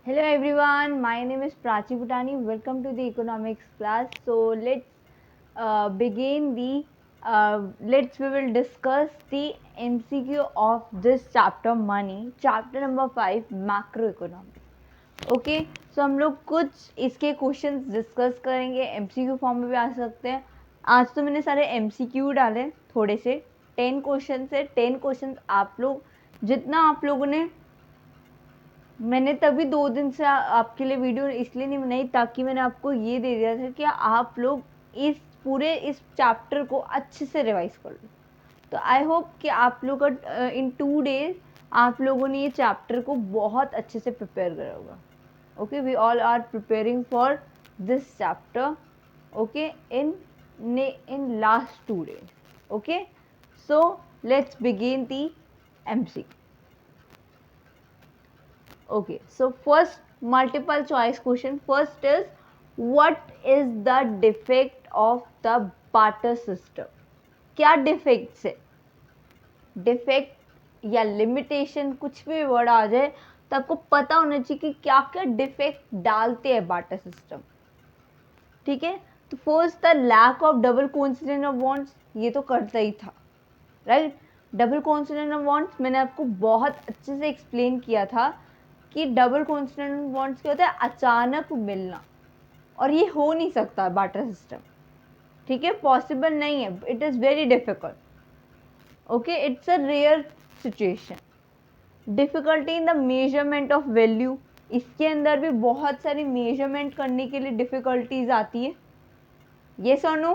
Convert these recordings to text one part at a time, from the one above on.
Hello everyone, my name is Prachi Bhutani. Welcome to the economics class. So begin the we will discuss the MCQ of this chapter money, chapter number 5 macroeconomics. Okay so हम लोग कुछ इसके questions discuss करेंगे, MCQ form में भी आ सकते हैं. आज तो मैंने सारे एमसीक्यू डाले, थोड़े से 10 क्वेश्चन है. 10 क्वेश्चन आप लोग जितना आप लोगों ने, मैंने तभी 2 दिन से आपके लिए वीडियो इसलिए नहीं बनाई ताकि मैंने आपको ये दे दिया था कि आप लोग इस चैप्टर को अच्छे से रिवाइज कर लो. तो आई होप कि आप लोग इन 2 डेज आप लोगों ने ये चैप्टर को बहुत अच्छे से प्रिपेयर करा होगा. Okay, we all are preparing for this chapter. Okay, in last 2 days. Okay, so let's begin the MCQ. Okay, so first multiple choice question. First is, what is the defect of the barter system? क्या defects है? Defect या limitation कुछ भी word आ जाए तो आपको पता होना चाहिए कि क्या क्या डिफेक्ट डालते हैं बार्टर सिस्टम. ठीक है, तो first the lack of double coincidence of bonds, ये तो करता ही था, right. Double coincidence of bonds मैंने आपको बहुत अच्छे से एक्सप्लेन किया था कि डबल कोइंसिडेंट बॉन्ड्स क्या होता है, अचानक मिलना, और ये हो नहीं सकता बार्टर सिस्टम. ठीक है, पॉसिबल नहीं है, it is very difficult. Okay, it's a rare situation. Difficulty in the measurement of value, इसके अंदर भी बहुत सारी मेजरमेंट करने के लिए डिफिकल्टीज आती है. येस और no?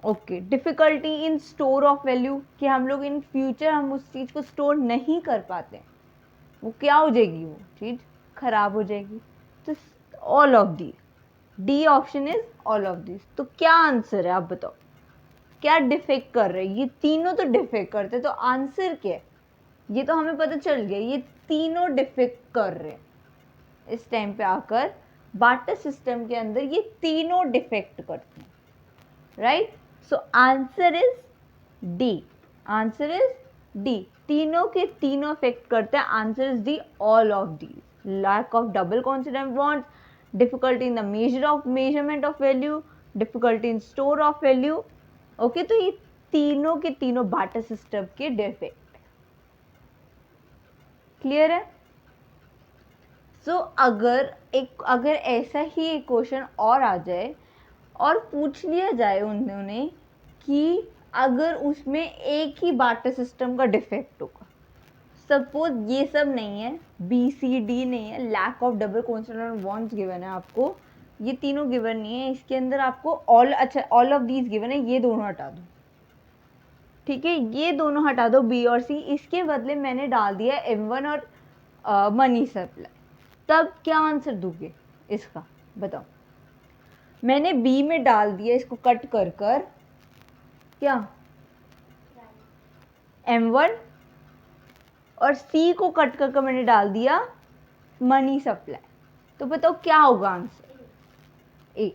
Okay, difficulty in store of value, कि हम लोग इन फ्यूचर हम उस चीज़ को स्टोर नहीं कर पाते, वो क्या हो जाएगी, वो चीज़ खराब हो जाएगी. तो all of the, D option is all of this. तो क्या आंसर है, आप बताओ क्या डिफेक्ट कर रहे हैं? ये तीनों तो डिफेक्ट करते, तो आंसर क्या है? ये तो हमें पता चल गया, ये तीनों डिफेक्ट कर रहे हैं. इस टाइम पे आकर बार्टर सिस्टम के अंदर ये तीनों डिफेक्ट करते हैं, right. So answer is D. Answer is D. तीनों के तीनों इफेक्ट करते हैं. Answer is D, all of these. Lack of double coincident bonds, difficulty in the measurement of value, difficulty in store of value. Okay, तो ये तीनों के तीनों बार्टर सिस्टम के डिफेक्ट. क्लियर है? सो अगर ऐसा ही एक क्वेश्चन और आ जाए और पूछ लिया जाए उन्होंने कि अगर उसमें एक ही बार्टर सिस्टम का डिफेक्ट होगा, सपोज ये सब नहीं है, बी सी डी नहीं है, lack of double coincident bonds given है आपको, ये तीनों गिवन नहीं है, इसके अंदर आपको ऑल ऑफ दीज गिवन है, ये दोनों हटा दो. ठीक है, ये दोनों हटा दो, बी और सी. इसके बदले मैंने डाल दिया M1 और मनी सप्लाई. तब क्या आंसर दोगे इसका, बताओ. मैंने बी में डाल दिया इसको कट कर क्या, M1, और सी को कट कर मैंने डाल दिया मनी सप्लाई. तो बताओ क्या होगा answer? A.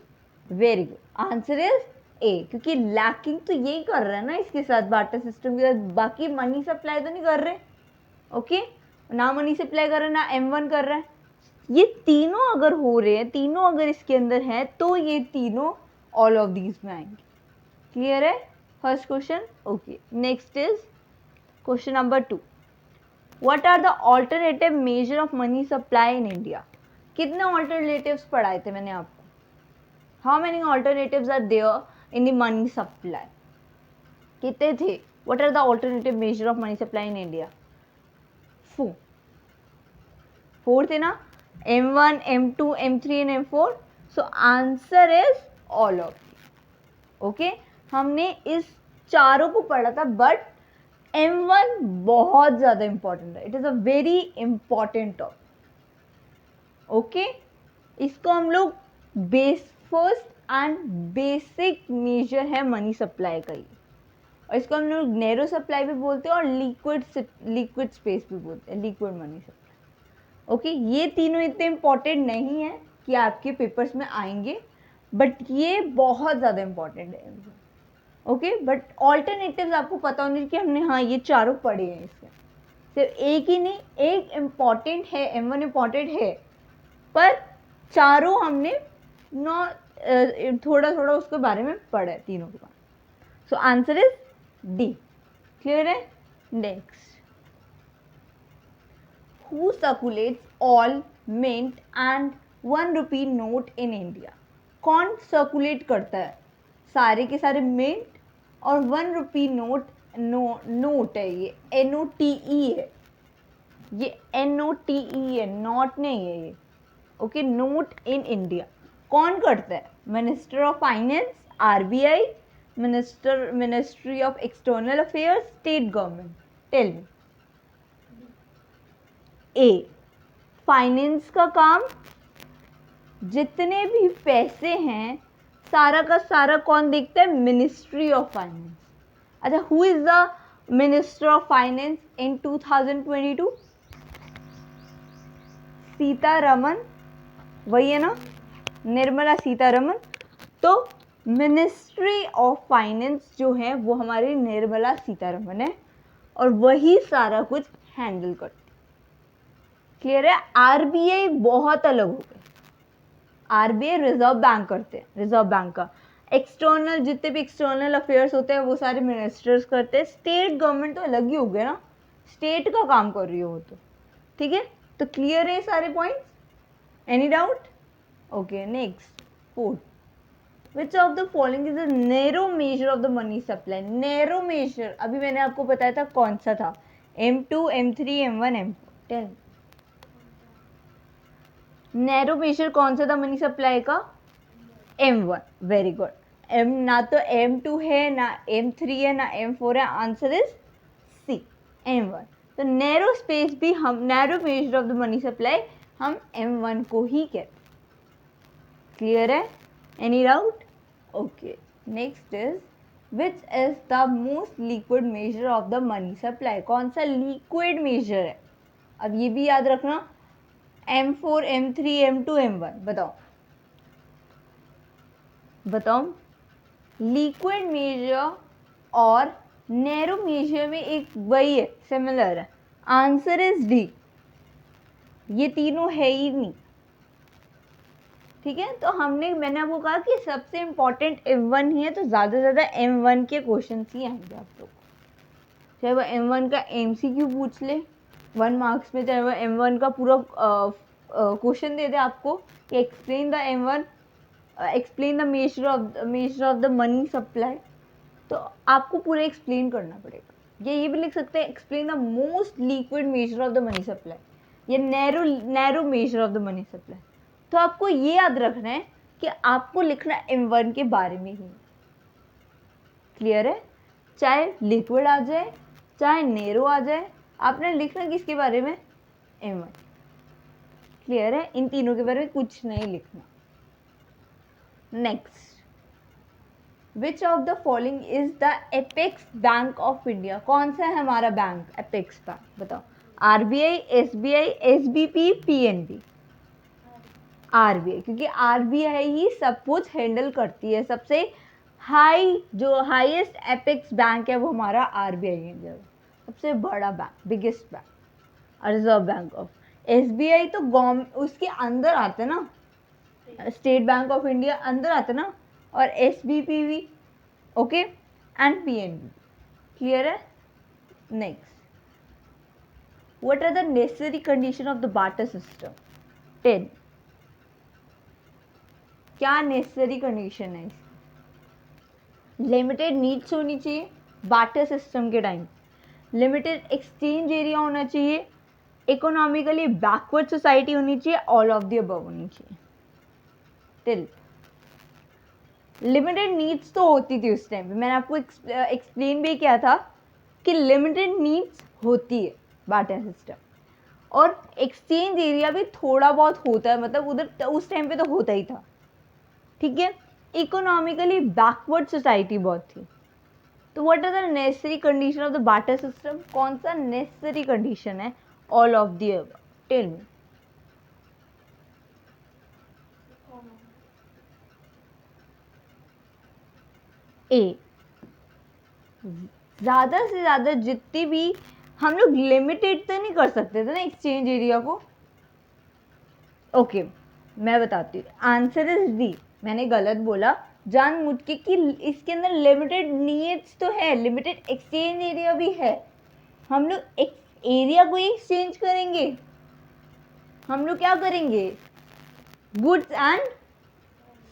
Very good, answer is ए. क्योंकि लैकिंग तो यही कर रहा है ना इसके साथ, बार्टर सिस्टम के साथ, बाकी मनी सप्लाई तो नहीं कर रहे. ओके, ना मनी सप्लाई कर रहे, ना M1 कर रहा है. ये तीनों अगर हो रहे हैं, तीनों अगर इसके अंदर है, तो ये तीनों ऑल ऑफ दीज में आएंगे. क्लियर है first question? Okay, next is question number 2. What are the alternative measure of money supply in India? कितने ऑल्टरनेटिव्स पढ़ाए थे मैंने आपको? How many alternatives are there in the money supply? कितने थे? What are the alternative measure of money supply in India? 4 थे ना, M1, M2, M3 and M4. So answer is all of. Okay, हमने इस चारों को पढ़ा था, बट M1 बहुत ज़्यादा इंपॉर्टेंट है. It is a very important topic. Okay, इसको हम लोग फर्स्ट एंड बेसिक मेजर है मनी सप्लाई का ही, और इसको हम लोग नैरो सप्लाई भी बोलते हैं और लिक्विड स्पेस भी बोलते हैं, लिक्विड मनी सप्लाई. ओके, ये तीनों इतने इंपॉर्टेंट नहीं है कि आपके पेपर्स में आएंगे, बट ये बहुत ज़्यादा इंपॉर्टेंट है. ओके, बट ऑल्टरनेटिव्स आपको पता होने कि हमने हाँ ये चारों पढ़े हैं. इसके सिर्फ एक ही नहीं, एक इम्पॉर्टेंट है, M1 इम्पॉर्टेंट है, पर चारों हमने थोड़ा थोड़ा उसके बारे में पढ़ा है तीनों के बारे। So answer is D. Clear है? Next, who circulates all mint and 1 rupee note in India? कौन सर्कुलेट करता है सारे के सारे मिंट और 1 रुपी नोट? नोट है ये, NOTE है, ये NOTE है, नॉट नहीं है ये। ओके, नोट इन इंडिया कौन करता है? Minister of finance, RBI, ministry of external affairs, state government? Tell me. A, finance का काम, जितने भी पैसे हैं सारा का सारा कौन देखता है? Ministry of finance. अच्छा, who is the minister of finance in 2022? Sitharaman, वही है ना, निर्मला सीतारमन। तो मिनिस्ट्री ऑफ फाइनेंस जो है वो हमारी निर्मला सीतारमन है और वही सारा कुछ हैंडल करती है। क्लियर है? RBI बहुत अलग हो गए। RBI रिजर्व बैंक करते हैं, रिजर्व बैंक का एक्सटर्नल, जितने भी एक्सटर्नल अफेयर्स होते हैं वो सारे मिनिस्टर्स करते हैं। स्टेट गवर्नमेंट तो अलग ही हो गया ना, स्टेट का काम कर रही हो वो तो। ठीक है, तो क्लियर है सारे points? Any doubt? Okay, next, fourth, which of the following is the narrow measure of the money supply? Narrow measure अभी मैंने आपको बताया था कौन सा था, M2, M3, M1, M4? Tell. Narrow major कौन सा था मनी सप्लाई का? M1। Very good. M ना तो M2 है, ना M3 है, ना M4 है, आंसर इज C, M1। तो नैरो स्पेस भी हम, narrow measure of the money supply हम M1 को ही कहते हैं। क्लियर है? Any doubt? Okay, next is which is the most liquid measure of the money supply? कौन सा लिक्विड मेजर है? अब ये भी याद रखना, M4, M3, M2, M1, बताओ बताओ। लिक्विड मेजर और नैरो मेजर में एक वही है, सिमिलर है, आंसर इज डी। ये तीनों है ही नहीं। ठीक है, तो मैंने आपको कहा कि सबसे इंपॉर्टेंट M1 ही है, तो ज़्यादा से ज़्यादा M1 के क्वेश्चन ही आएंगे आप लोग को। चाहे वो M1 का MCQ पूछ ले 1 मार्क्स में, चाहे वो M1 का पूरा क्वेश्चन दे दे आपको कि explain the M1, explain the major of the money supply, तो आपको पूरा एक्सप्लेन करना पड़ेगा। ये भी लिख सकते हैं, explain the most liquid measure of the money supply, ये narrow measure of the money supply. तो आपको ये याद रखना है कि आपको लिखना M1 के बारे में ही। क्लियर है? चाहे लिक्विड आ जाए चाहे नैरो आ जाए, आपने लिखना किसके बारे में? M1। क्लियर है? इन तीनों के बारे में कुछ नहीं लिखना। Next, which of the following is the apex bank of India? कौन सा है हमारा बैंक एपेक्स बैंक? बताओ। RBI, SBI, SBP, PNB? RBI, क्योंकि RBI ही सब कुछ हैंडल करती है। सबसे जो हाईएस्ट एपेक्स बैंक है वो हमारा RBI इंडिया, सबसे बड़ा bank, biggest bank, reserve bank of. SBI तो गवर्नमेंट उसके अंदर आते ना, स्टेट बैंक ऑफ इंडिया अंदर आते ना, और SBP भी। Okay, and PNB। क्लियर है? Next, what are the necessary condition of the barter system? 10। क्या नेसेसरी कंडीशन है? लिमिटेड नीड्स होनी चाहिए बार्टर सिस्टम के टाइम, लिमिटेड एक्सचेंज एरिया होना चाहिए, इकोनॉमिकली बैकवर्ड सोसाइटी होनी चाहिए, ऑल ऑफ द अबव होनी चाहिए। टिल लिमिटेड नीड्स तो होती थी उस टाइम पे, मैंने आपको एक्सप्लेन भी किया था कि लिमिटेड नीड्स होती है बार्टर सिस्टम, और एक्सचेंज एरिया भी थोड़ा बहुत होता है, मतलब उधर उस टाइम पे तो होता ही था। ठीक है, इकोनॉमिकली बैकवर्ड सोसाइटी बहुत थी। तो what are the necessary condition of the barter system? कौन सा नेसेसरी कंडीशन है? All of the above. Tell me. A, ज़्यादा से ज़्यादा जितनी भी हम लोग लिमिटेड तो नहीं कर सकते थे ना एक्सचेंज एरिया को। ओके, मैं बताती हूँ, आंसर इज डी। मैंने गलत बोला जानबूझ के कि इसके अंदर लिमिटेड नीड्स तो है, लिमिटेड एक्सचेंज एरिया भी है। हम लोग एरिया को एक्सचेंज करेंगे, हम लोग क्या करेंगे, गुड्स एंड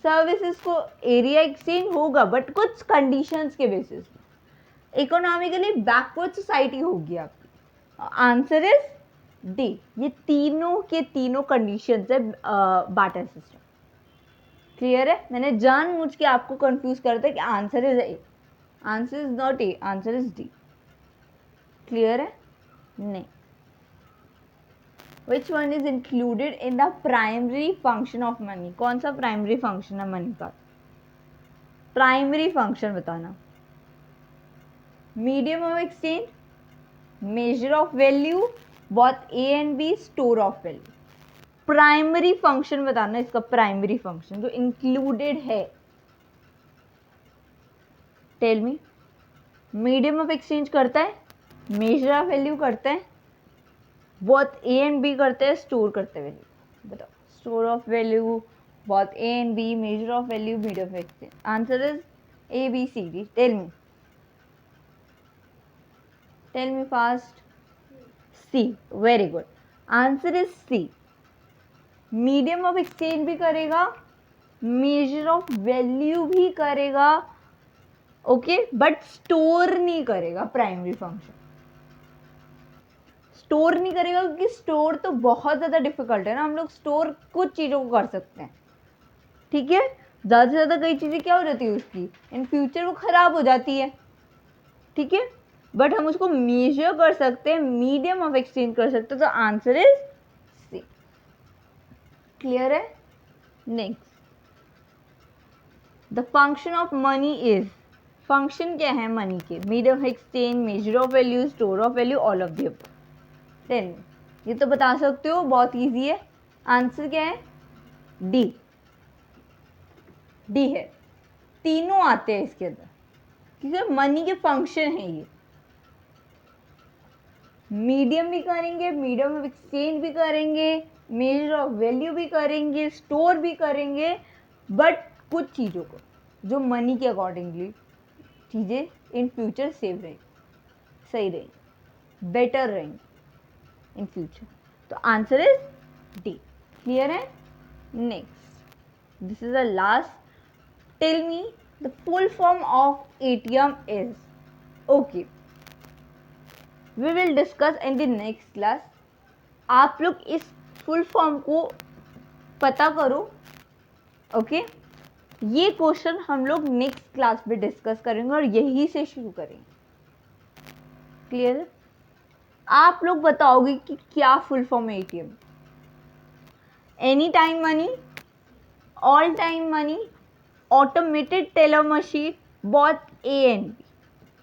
सर्विसेज को एरिया एक्सचेंज होगा, बट कुछ कंडीशंस के बेसिस पे। इकोनॉमिकली बैकवर्ड सोसाइटी होगी आपकी। Answer is D. ये तीनों के तीनों कंडीशंस है बार्टर सिस्टम। क्लियर है? मैंने जानबूझ के आपको कंफ्यूज कर दिया कि answer is A, answer is not a, answer is D. Clear है? नहीं। Which one is included in the primary function of money? कौन सा प्राइमरी फंक्शन है मनी का? प्राइमरी फंक्शन बताना। Medium of exchange, measure of value, both A and B, store of value. Primary function बताना इसका, primary function जो included है। Tell me. Medium of exchange करता है, मेजर ऑफ वैल्यू करता है, बोथ ए एंड बी करते हैं, स्टोर करते हैं वैल्यू। बताओ, store of value, both A and B, measure of value, medium of exchange. Answer is A B C D. Tell me fast. C. Very good, answer is C. Medium of exchange भी करेगा, major of value भी करेगा, okay, but store नहीं करेगा। Primary function store नहीं करेगा, क्योंकि store तो बहुत ज़्यादा डिफिकल्ट है ना। हम लोग स्टोर कुछ चीज़ों को कर सकते हैं, ठीक है, ज़्यादा से ज़्यादा कई चीज़ें क्या हो जाती है उसकी, इन फ्यूचर वो ख़राब हो जाती है, ठीक है, बट हम उसको मेजर कर सकते हैं, मीडियम ऑफ एक्सचेंज कर सकते हैं। तो आंसर इज सी। क्लियर है? Next, the function of money is, function क्या है मनी के? Medium of exchange, measure of value, store of value, all of the above. 10। ये तो बता सकते हो, बहुत इजी है। आंसर क्या है? डी। डी है, तीनों आते हैं इसके अंदर, क्योंकि मनी के फंक्शन है ये। मीडियम भी करेंगे, मीडियम ऑफ एक्सचेंज भी करेंगे, मेजर ऑफ वैल्यू भी करेंगे, स्टोर भी करेंगे, बट कुछ चीज़ों को जो मनी के अकॉर्डिंगली चीज़ें इन फ्यूचर सेव रहेंगी, सही रहेंगी, बेटर रहेंगी इन फ्यूचर। तो आंसर इज डी। क्लियर है? Next, this is the last. Tell me the full form of ATM is. Okay, we will discuss in the next class. आप लोग इस full form को पता करो, ओके। ये क्वेश्चन हम लोग नेक्स्ट क्लास में डिस्कस करेंगे और यही से शुरू करेंगे। क्लियर है? आप लोग बताओगे कि क्या फुल फॉर्म है ATM? Any time money, all time money, automated teller machine, both A and B.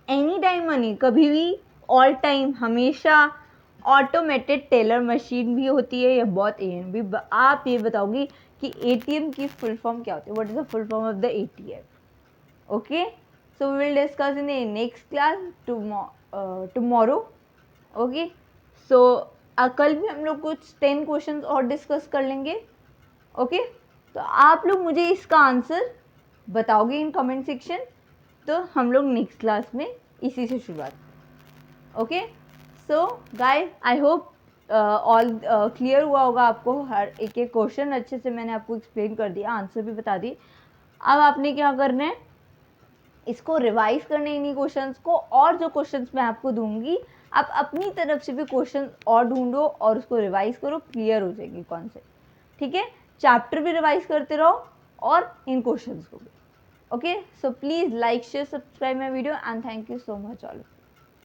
Any time money कभी भी, ऑल टाइम हमेशा, ऑटोमेटेड टेलर मशीन भी होती है, या बोथ ए एंड बी। आप ये बताओगे कि एटीएम की फुल फॉर्म क्या होती है? What is the full form of the ATM? Okay, so we will discuss in the next class tomorrow. Okay, so कल भी हम लोग कुछ 10 क्वेश्चन और डिस्कस कर लेंगे। ओके, तो आप लोग मुझे इसका आंसर बताओगे इन कमेंट सेक्शन, तो हम लोग नेक्स्ट क्लास में इसी से शुरुआत। Okay, so guys, I hope all clear हुआ होगा आपको। हर एक एक क्वेश्चन अच्छे से मैंने आपको एक्सप्लेन कर दिया, आंसर भी बता दिए। अब आपने क्या करना है, इसको रिवाइज करने इन्हीं क्वेश्चंस को, और जो क्वेश्चंस मैं आपको दूंगी आप अपनी तरफ से भी क्वेश्चन और ढूंढो और उसको रिवाइज करो, क्लियर हो जाएगी कॉन्सेप्ट, ठीक है। चैप्टर भी रिवाइज करते रहो और इन क्वेश्चंस को भी। Okay, so please like share subscribe my video and thank you so much all.